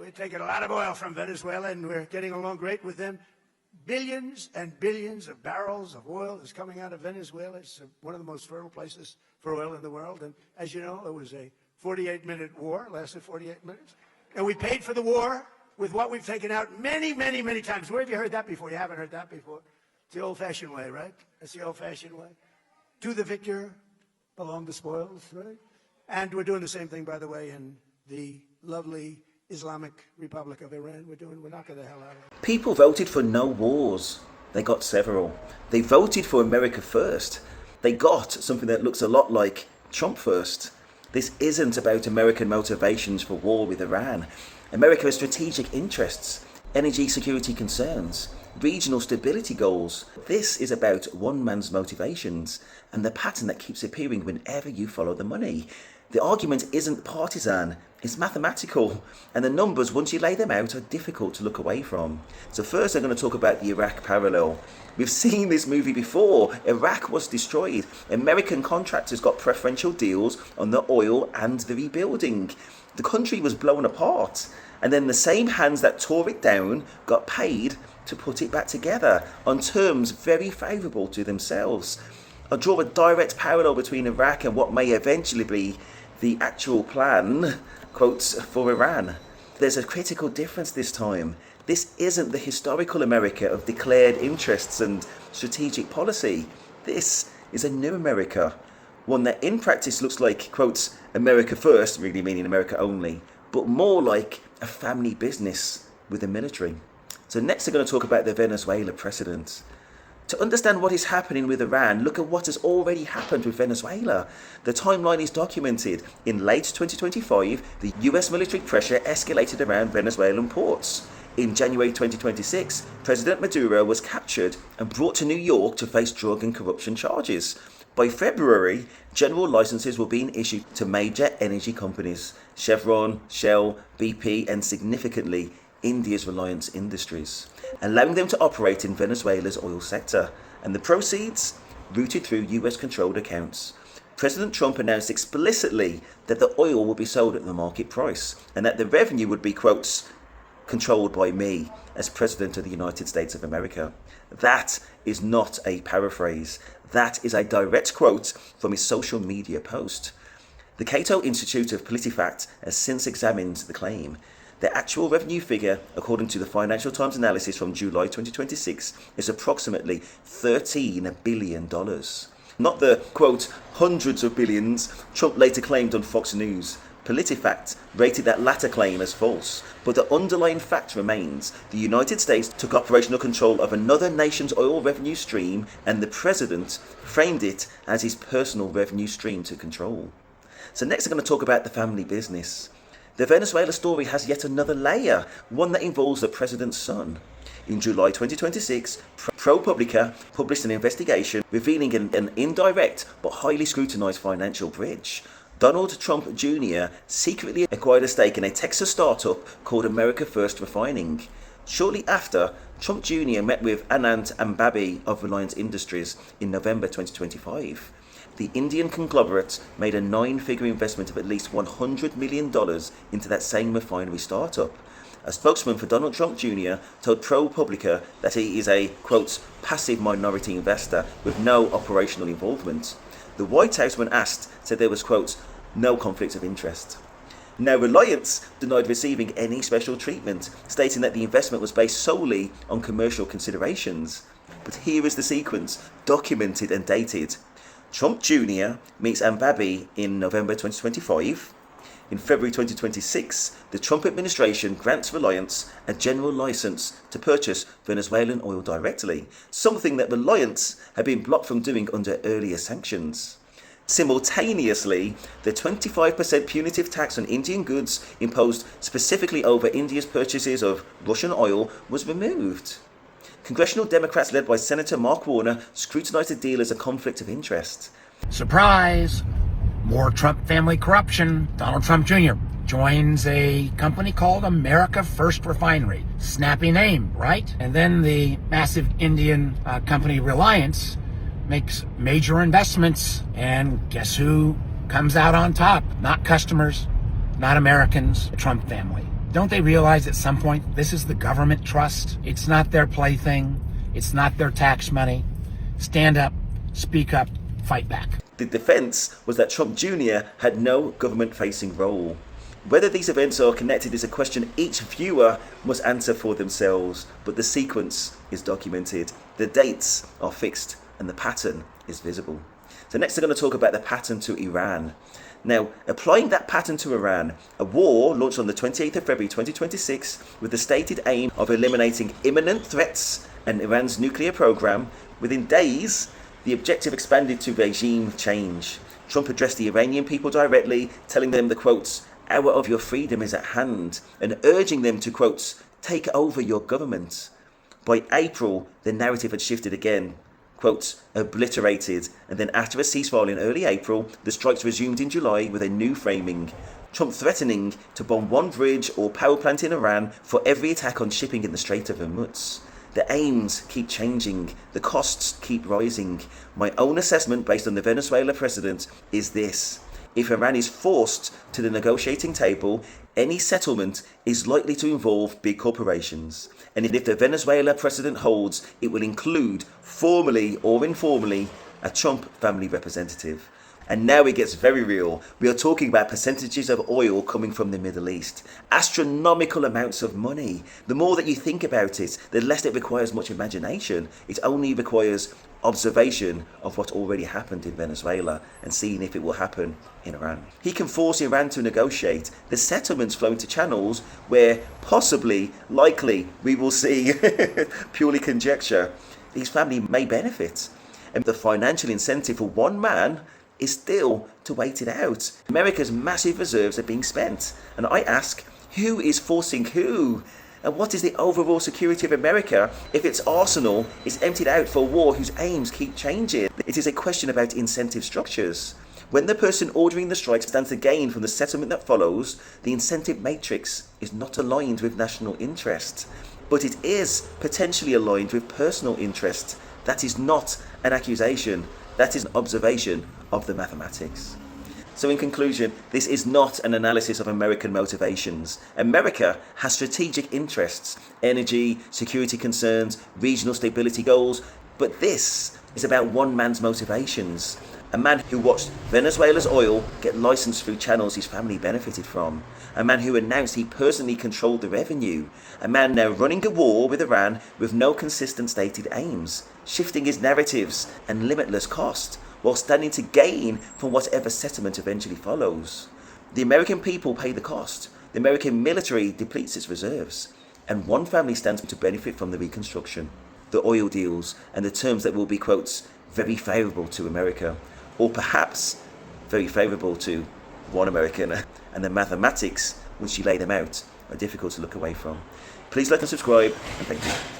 We're taking a lot of oil from Venezuela, and we're getting along great with them. Billions and billions of barrels of oil is coming out of Venezuela. It's one of the most fertile places for oil in the world. And as you know, it was a 48-minute war, lasted 48 minutes. And we paid for the war with what we've taken out many, many, many times. Where have you heard that before? You haven't heard that before. It's the old-fashioned way, right? That's the old-fashioned way. To the victor belong the spoils, right? And we're doing the same thing, by the way, in the lovely Islamic Republic of Iran. We're knocking the hell out of it. People voted for no wars. They got several. They voted for America first. They got something that looks a lot like Trump first. This isn't about American motivations for war with Iran. America has strategic interests, energy security concerns, regional stability goals. This is about one man's motivations and the pattern that keeps appearing whenever you follow the money. The argument isn't partisan, it's mathematical, and the numbers, once you lay them out, are difficult to look away from. So first I'm going to talk about the Iraq parallel. We've seen this movie before. Iraq was destroyed. American contractors got preferential deals on the oil and the rebuilding. The country was blown apart, and then the same hands that tore it down got paid to put it back together on terms very favourable to themselves. I'll draw a direct parallel between Iraq and what may eventually be the actual plan, quotes, for Iran. There's a critical difference this time. This isn't the historical America of declared interests and strategic policy. This is a new America, one that in practice looks like, quotes, America first, really meaning America only, but more like a family business with the military. So next I'm going to talk about the Venezuela precedent. To understand what is happening with Iran, look at what has already happened with Venezuela. The timeline is documented. In late 2025, the US military pressure escalated around Venezuelan ports. In January 2026, President Maduro was captured and brought to New York to face drug and corruption charges. By February, general licenses were being issued to major energy companies, Chevron, Shell, BP, and significantly, India's Reliance Industries, allowing them to operate in Venezuela's oil sector, and the proceeds routed through US-controlled accounts. President Trump announced explicitly that the oil would be sold at the market price, and that the revenue would be, quotes, controlled by me as President of the United States of America. That is not a paraphrase. That is a direct quote from his social media post. The Cato Institute of PolitiFact has since examined the claim. The actual revenue figure, according to the Financial Times analysis from July 2026, is approximately $13 billion. Not the, quote, hundreds of billions Trump later claimed on Fox News. PolitiFact rated that latter claim as false, but the underlying fact remains. The United States took operational control of another nation's oil revenue stream, and the president framed it as his personal revenue stream to control. So next I'm going to talk about the family business. The Venezuela story has yet another layer, one that involves the president's son. In July 2026, ProPublica published an investigation revealing an indirect but highly scrutinized financial bridge. Donald Trump Jr. secretly acquired a stake in a Texas startup called America First Refining. Shortly after, Trump Jr. met with Anand Ambabi of Reliance Industries in November 2025. The Indian conglomerate made a 9-figure investment of at least $100 million into that same refinery startup. A spokesman for Donald Trump Jr. told ProPublica that he is a, quote, passive minority investor with no operational involvement. The White House, when asked, said there was, quote, no conflict of interest. Now, Reliance denied receiving any special treatment, stating that the investment was based solely on commercial considerations. But here is the sequence, documented and dated. Trump Jr. meets Ambabi in November 2025. In February 2026, the Trump administration grants Reliance a general license to purchase Venezuelan oil directly, something that Reliance had been blocked from doing under earlier sanctions. Simultaneously, the 25% punitive tax on Indian goods imposed specifically over India's purchases of Russian oil was removed. Congressional Democrats led by Senator Mark Warner scrutinized the deal as a conflict of interest. Surprise! More Trump family corruption. Donald Trump Jr. joins a company called America First Refinery. Snappy name, right? And then the massive Indian company Reliance makes major investments. And guess who comes out on top? Not customers, not Americans, the Trump family. Don't they realize at some point this is the government trust? It's not their plaything. It's not their tax money. Stand up, speak up, fight back. The defense was that Trump Jr. had no government-facing role. Whether these events are connected is a question each viewer must answer for themselves, but the sequence is documented, the dates are fixed, and the pattern is visible. So next we're going to talk about the pattern to Iran. Now, applying that pattern to Iran, a war launched on the 28th of February 2026 with the stated aim of eliminating imminent threats and Iran's nuclear program. Within days, the objective expanded to regime change. Trump addressed the Iranian people directly, telling them the, quotes, hour of your freedom is at hand, and urging them to, quotes, take over your government. By April, the narrative had shifted again, quotes, obliterated, and then after a ceasefire in early April, the strikes resumed in July with a new framing. Trump threatening to bomb one bridge or power plant in Iran for every attack on shipping in the Strait of Hormuz. The aims keep changing, the costs keep rising. My own assessment based on the Venezuela precedent is this. If Iran is forced to the negotiating table, any settlement is likely to involve big corporations. And if the Venezuela precedent holds, it will include, formally or informally, a Trump family representative. And now it gets very real. We are talking about percentages of oil coming from the Middle East. Astronomical amounts of money. The more that you think about it, the less it requires much imagination. It only requires observation of what already happened in Venezuela and seeing if it will happen in Iran. He can force Iran to negotiate. The settlements flow into channels where possibly, likely, we will see, purely conjecture, his family may benefit. And the financial incentive for one man is still to wait it out. America's massive reserves are being spent. And I ask, who is forcing who? And what is the overall security of America if its arsenal is emptied out for a war whose aims keep changing? It is a question about incentive structures. When the person ordering the strike stands to gain from the settlement that follows, the incentive matrix is not aligned with national interest, but it is potentially aligned with personal interest. That is not an accusation. That is an observation of the mathematics. So in conclusion, this is not an analysis of American motivations. America has strategic interests, energy, security concerns, regional stability goals, but this is about one man's motivations. A man who watched Venezuela's oil get licensed through channels his family benefited from. A man who announced he personally controlled the revenue. A man now running a war with Iran with no consistent stated aims, shifting his narratives and limitless cost, while standing to gain from whatever settlement eventually follows. The American people pay the cost. The American military depletes its reserves. And one family stands to benefit from the reconstruction, the oil deals, and the terms that will be, quotes, very favourable to America, or perhaps very favourable to one American. And the mathematics, once you lay them out, are difficult to look away from. Please like and subscribe, and thank you.